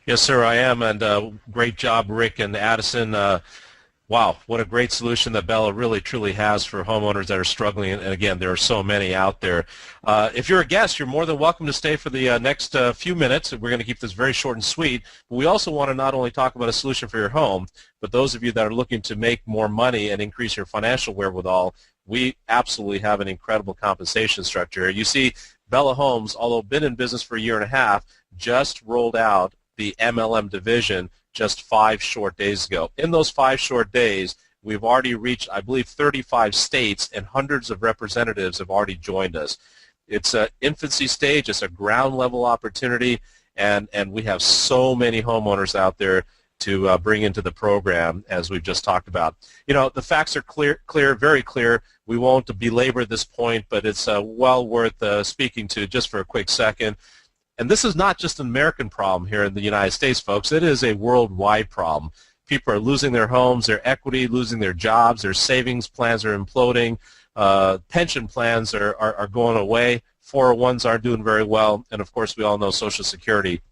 Yes, sir, I am, and great job, Rick and Addison. Wow, what a great solution that Bella really, truly has for homeowners that are struggling, and again, there are so many out there. If you're a guest, you're more than welcome to stay for the next few minutes. We're going to keep this very short and sweet, but we also want to not only talk about a solution for your home, but those of you that are looking to make more money and increase your financial wherewithal, we absolutely have an incredible compensation structure. You see, Bella Homes, although been in business for a year and a half, just rolled out the MLM division just 5 short days ago. In those 5 short days, we've already reached, I believe, 35 states, and hundreds of representatives have already joined us. It's an infancy stage. It's a ground-level opportunity, and we have so many homeowners out there to bring into the program, as we've just talked about. You know, the facts are clear, very clear. We won't belabor this point, but it's well worth speaking to just for a quick second. And this is not just an American problem here in the United States, folks. It is a worldwide problem. People are losing their homes, their equity, losing their jobs, their savings plans are imploding, pension plans are going away, 401s aren't doing very well, and of course we all know Social Security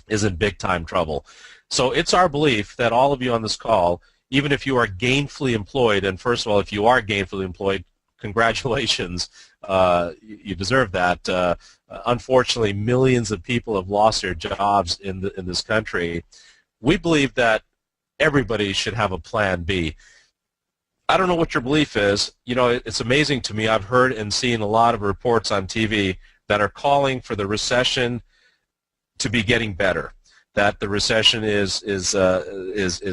is in big-time trouble. So it's our belief that all of you on this call, even if you are gainfully employed, and first of all, if you are gainfully employed, congratulations, you deserve that. Unfortunately, millions of people have lost their jobs in this country. We believe that everybody should have a plan B. I don't know what your belief is. You know, it's amazing to me. I've heard and seen a lot of reports on TV that are calling for the recession to be getting better, that the recession is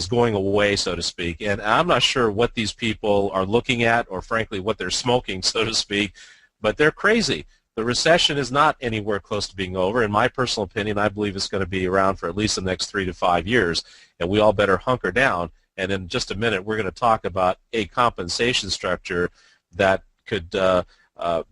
going away, so to speak. And I'm not sure what these people are looking at, or frankly what they're smoking, so to speak, but they're crazy. The recession is not anywhere close to being over. In my personal opinion, I believe it's going to be around for at least the next 3 to 5 years, and we all better hunker down. And in just a minute, we're going to talk about a compensation structure that could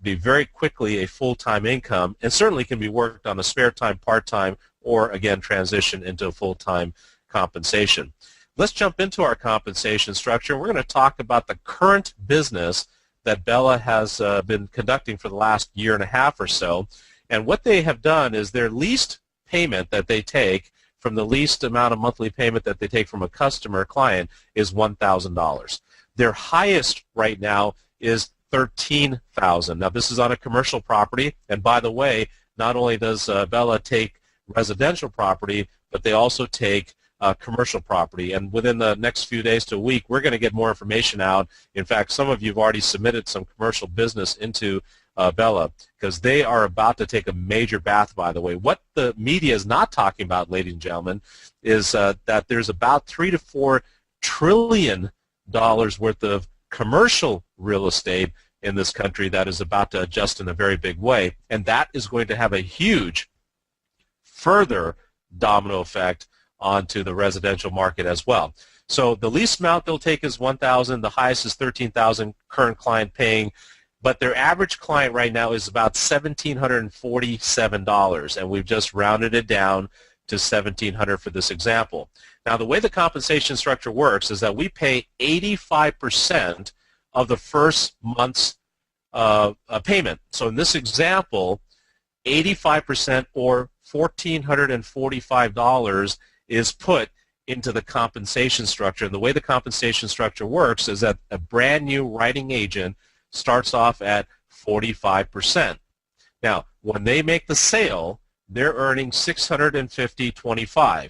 be very quickly a full-time income, and certainly can be worked on a spare time, part-time, or again transition into a full-time compensation. Let's jump into our compensation structure. We're going to talk about the current business that Bella has been conducting for the last year and a half or so. And what they have done is their least payment that they take from the least amount of monthly payment that they take from a customer client is $1,000. Their highest right now is $13,000. Now this is on a commercial property, and by the way, not only does Bella take residential property, but they also take commercial property. And within the next few days to a week, we're going to get more information out. In fact, some of you have already submitted some commercial business into Bella, because they are about to take a major bath, by the way. What the media is not talking about, ladies and gentlemen, is that there's about $3 to $4 trillion worth of commercial real estate in this country that is about to adjust in a very big way, and that is going to have a huge further domino effect onto the residential market as well. So the least amount they'll take is $1,000, the highest is $13,000, current client paying, but their average client right now is about $1,747, and we've just rounded it down to $1,700 for this example. Now the way the compensation structure works is that we pay 85% of the first month's payment. So in this example, 85% or $1,445 is put into the compensation structure. And the way the compensation structure works is that a brand new writing agent starts off at 45%. Now, when they make the sale, they're earning $650.25.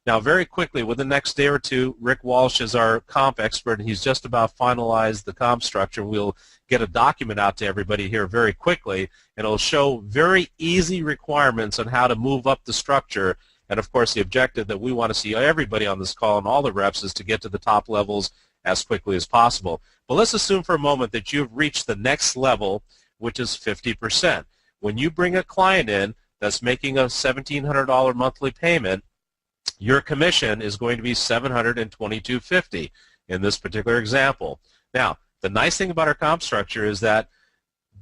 Now, very quickly, within the next day or two, Rick Walsh is our comp expert, and he's just about finalized the comp structure. We'll get a document out to everybody here very quickly, and it'll show very easy requirements on how to move up the structure. And, of course, the objective that we want to see everybody on this call and all the reps is to get to the top levels as quickly as possible. But let's assume for a moment that you've reached the next level, which is 50%. When you bring a client in that's making a $1,700 monthly payment, your commission is going to be $722.50 in this particular example. Now, the nice thing about our comp structure is that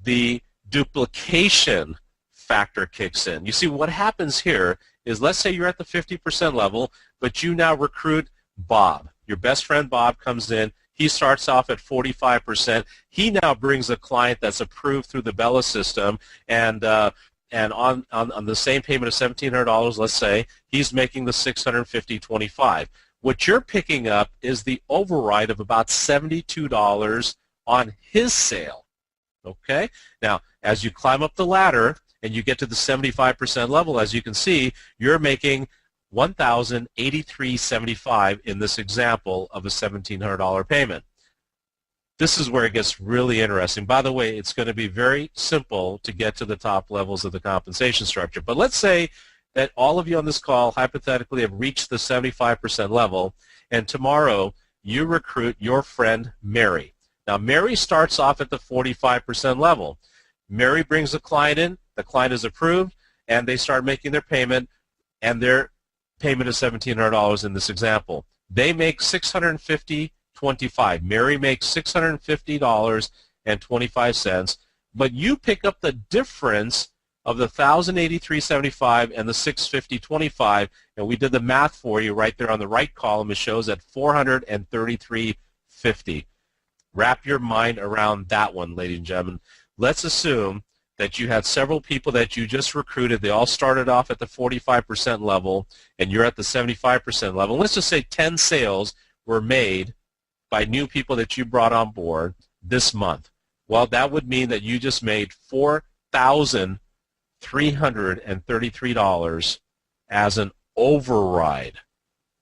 the duplication factor kicks in. You see, what happens here is, let's say you're at the 50% level, but you now recruit Bob. Your best friend Bob comes in. He starts off at 45%. He now brings a client that's approved through the Bella system, and and on the same payment of $1,700, let's say, he's making the $650.25. What you're picking up is the override of about $72 on his sale. Okay? Now, as you climb up the ladder and you get to the 75% level, as you can see, you're making $1,083.75 in this example of a $1,700 payment. This is where it gets really interesting. By the way, it's going to be very simple to get to the top levels of the compensation structure. But let's say that all of you on this call hypothetically have reached the 75% level, and tomorrow you recruit your friend Mary. Now, Mary starts off at the 45% level. Mary brings the client in, the client is approved, and they start making their payment, and their payment is $1,700 in this example. They make $650.25. Mary makes $650.25, but you pick up the difference of the $1,083.75 and the $650.25, and we did the math for you right there on the right column. It shows at $433.50. Wrap your mind around that one, ladies and gentlemen. Let's assume that you had several people that you just recruited. They all started off at the 45% level, and you're at the 75% level. Let's just say 10 sales were made by new people that you brought on board this month. Well, that would mean that you just made $4,333 as an override.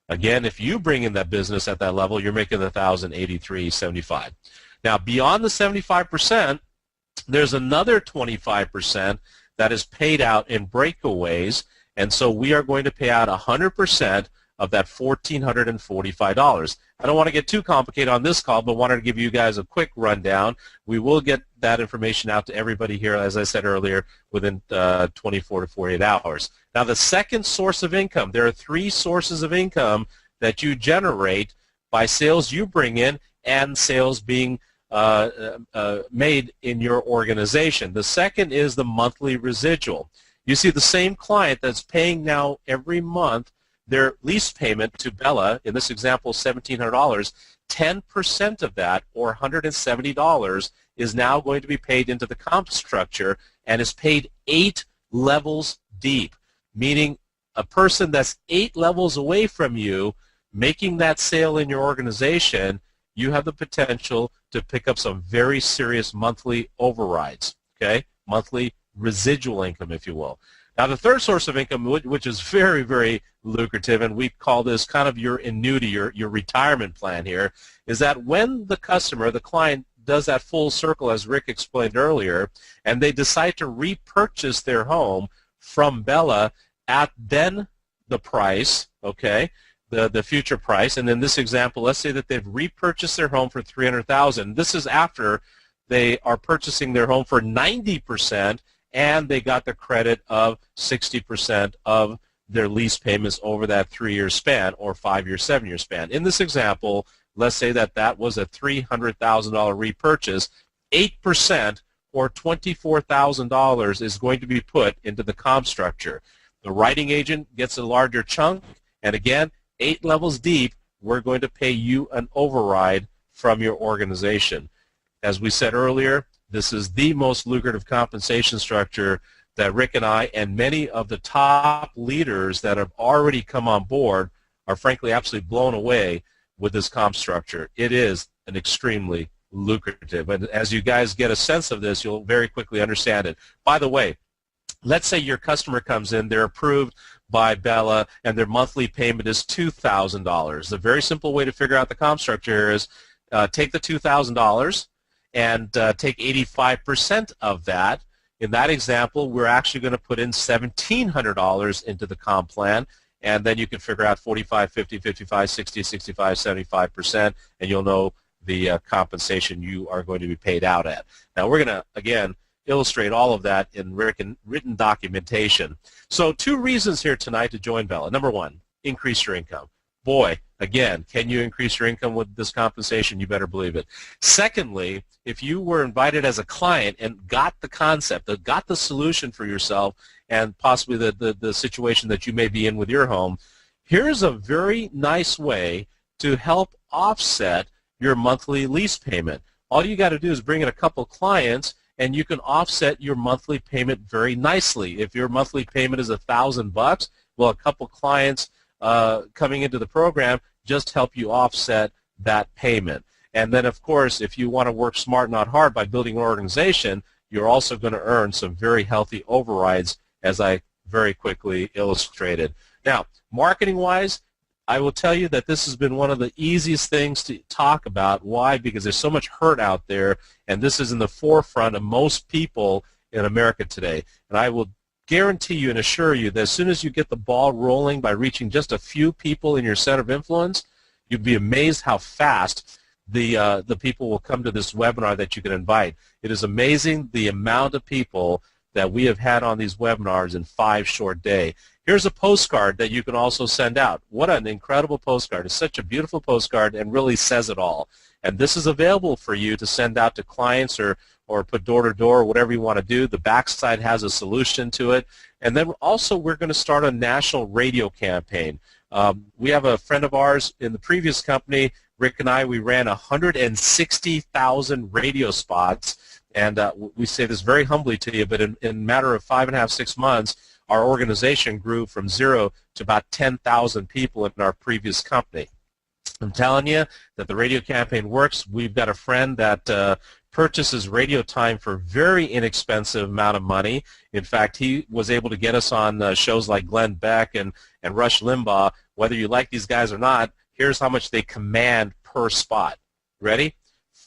Again, if you bring in that business at that level, you're making the $1,083.75. Now, beyond the 75%, there's another 25% that is paid out in breakaways, and so we are going to pay out 100% of that $1,445. I don't want to get too complicated on this call, but wanted to give you guys a quick rundown. We will get that information out to everybody here, as I said earlier, within 24 to 48 hours. Now, the second source of income, there are three sources of income that you generate by sales you bring in and sales being made in your organization. The second is the monthly residual. You see, the same client that's paying now every month their lease payment to Bella, in this example $1,700, 10% of that, or $170, is now going to be paid into the comp structure and is paid 8 levels deep, meaning a person that's 8 levels away from you making that sale in your organization, you have the potential to pick up some very serious monthly overrides, okay? Monthly residual income, if you will. Now, the third source of income, which is very, very lucrative, and we call this kind of your annuity, your retirement plan here, is that when the customer, the client, does that full circle, as Rick explained earlier, and they decide to repurchase their home from Bella at then the price, okay, the future price, and in this example, let's say that they've repurchased their home for $300,000. This is after they are purchasing their home for 90%, and they got the credit of 60% of their lease payments over that 3-year span or 5-year, 7-year span. In this example, let's say that that was a $300,000 repurchase. 8% or $24,000 is going to be put into the comp structure. The writing agent gets a larger chunk, and again, 8 levels deep, we're going to pay you an override from your organization. As we said earlier, this is the most lucrative compensation structure that Rick and I and many of the top leaders that have already come on board are frankly absolutely blown away with this comp structure. It is an extremely lucrative. And as you guys get a sense of this, you'll very quickly understand it. By the way, let's say your customer comes in, they're approved by Bella, and their monthly payment is $2,000. The very simple way to figure out the comp structure here is take the $2,000 and take 85% of that. In that example, we're actually going to put in $1,700 into the comp plan, and then you can figure out 45, 50, 55, 60, 65, 75%, and you'll know the compensation you are going to be paid out at. Now, we're going to, again, illustrate all of that in written documentation. So 2 reasons here tonight to join Bella. Number 1, increase your income. Boy, again, can you increase your income with this compensation? You better believe it. Secondly, if you were invited as a client and got the concept, got the solution for yourself and possibly the situation that you may be in with your home, here's a very nice way to help offset your monthly lease payment. All you got to do is bring in a couple clients, and you can offset your monthly payment very nicely. If your monthly payment is $1,000, well, a couple clients coming into the program just help you offset that payment. And then, of course, if you want to work smart, not hard, by building an organization, you're also going to earn some very healthy overrides, as I very quickly illustrated. Now, marketing-wise, I will tell you that this has been one of the easiest things to talk about. Why? Because there's so much hurt out there, and this is in the forefront of most people in America today. And I will guarantee you and assure you that as soon as you get the ball rolling by reaching just a few people in your center of influence, you'd be amazed how fast the people will come to this webinar that you can invite. It is amazing the amount of people that we have had on these webinars in 5 short days. Here's a postcard that you can also send out. What an incredible postcard. It's such a beautiful postcard and really says it all. And this is available for you to send out to clients or put door to door, or whatever you want to do. The backside has a solution to it. And then also we're going to start a national radio campaign. We have a friend of ours in the previous company, Rick and I, we ran 160,000 radio spots. And we say this very humbly to you, but in a matter of 5.5, 6 months, our organization grew from 0 to about 10,000 people in our previous company. I'm telling you that the radio campaign works. We've got a friend that purchases radio time for a very inexpensive amount of money. In fact, he was able to get us on shows like Glenn Beck and Rush Limbaugh. Whether you like these guys or not, here's how much they command per spot. Ready?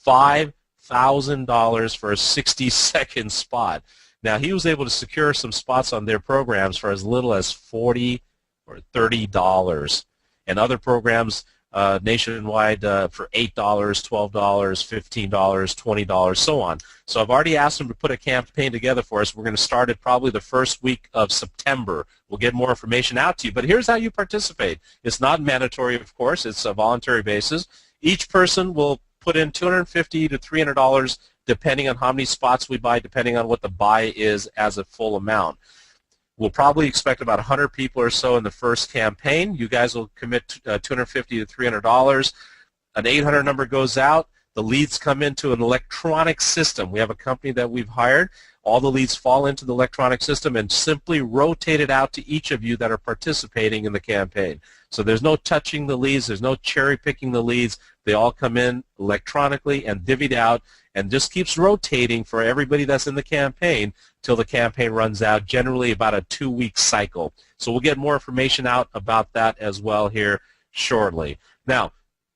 $5,000 for a 60-second spot. Now, he was able to secure some spots on their programs for as little as $40 or $30, and other programs nationwide for $8, $12, $15, $20, so on. So I've already asked him to put a campaign together for us. We're going to start it probably the first week of September. We'll get more information out to you. But here's how you participate. It's not mandatory, of course. It's a voluntary basis. Each person will put in $250 to $300 depending on how many spots we buy, depending on what the buy is as a full amount. We'll probably expect about 100 people or so in the first campaign. You guys will commit $250 to $300. An 800 number goes out. The leads come into an electronic system. We have a company that we've hired. All the leads fall into the electronic system and simply rotate it out to each of you that are participating in the campaign. So there's no touching the leads. There's no cherry picking the leads. They all come in electronically and divvied out, and just keeps rotating for everybody that's in the campaign till the campaign runs out, generally about a 2-week cycle. So we'll get more information out about that as well here shortly. Now,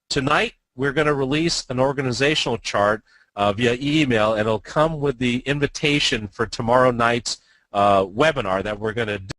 tonight we're going to release an organizational chart via email, and it'll come with the invitation for tomorrow night's webinar that we're going to do.